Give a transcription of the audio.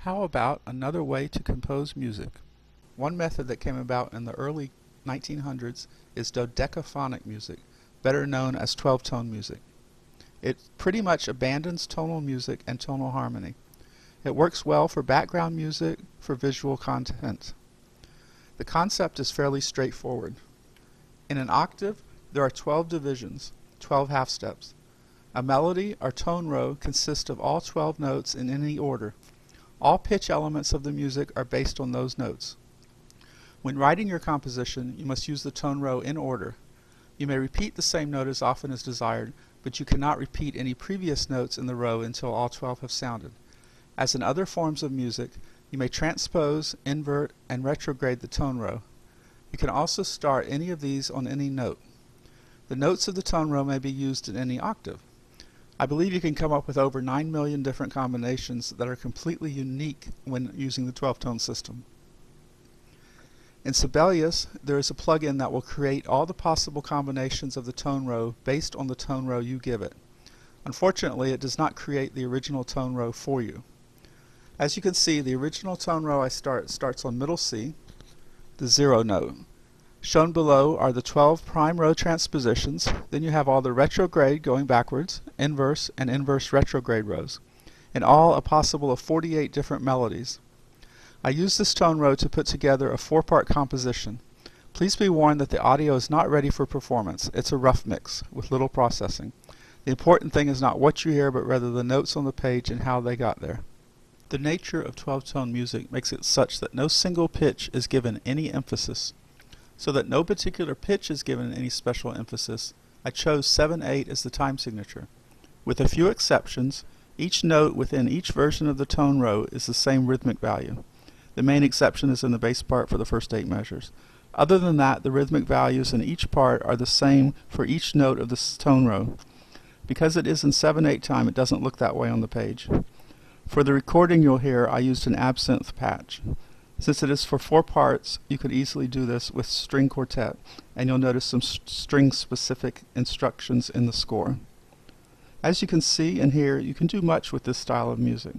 How about another way to compose music? One method that came about in the early 1900s is dodecaphonic music, better known as 12-tone music. It pretty much abandons tonal music and tonal harmony. It works well for background music, for visual content. The concept is fairly straightforward. In an octave, there are 12 divisions, 12 half steps. A melody or tone row consists of all 12 notes in any order. All pitch elements of the music are based on those notes. When writing your composition, you must use the tone row in order. You may repeat the same note as often as desired, but you cannot repeat any previous notes in the row until all 12 have sounded. As in other forms of music, you may transpose, invert, and retrograde the tone row. You can also start any of these on any note. The notes of the tone row may be used in any octave. I believe you can come up with over 9 million different combinations that are completely unique when using the 12-tone system. In Sibelius, there is a plugin that will create all the possible combinations of the tone row based on the tone row you give it. Unfortunately, it does not create the original tone row for you. As you can see, the original tone row starts on middle C, the 0 note. Shown below are the 12 prime row transpositions. Then you have all the retrograde going backwards, inverse, and inverse retrograde rows. In all, a possible of 48 different melodies. I use this tone row to put together a 4-part composition. Please be warned that the audio is not ready for performance. It's a rough mix with little processing. The important thing is not what you hear, but rather the notes on the page and how they got there. The nature of 12-tone music makes it such that no single pitch is given any emphasis. So that no particular pitch is given any special emphasis, I chose 7/8 as the time signature. With a few exceptions, each note within each version of the tone row is the same rhythmic value. The main exception is in the bass part for the first 8 measures. Other than that, the rhythmic values in each part are the same for each note of this tone row. Because it is in 7/8 time, it doesn't look that way on the page. For the recording you'll hear, I used an absinthe patch. Since it is for 4 parts, you could easily do this with string quartet, and you'll notice some string-specific instructions in the score. As you can see and hear, you can do much with this style of music.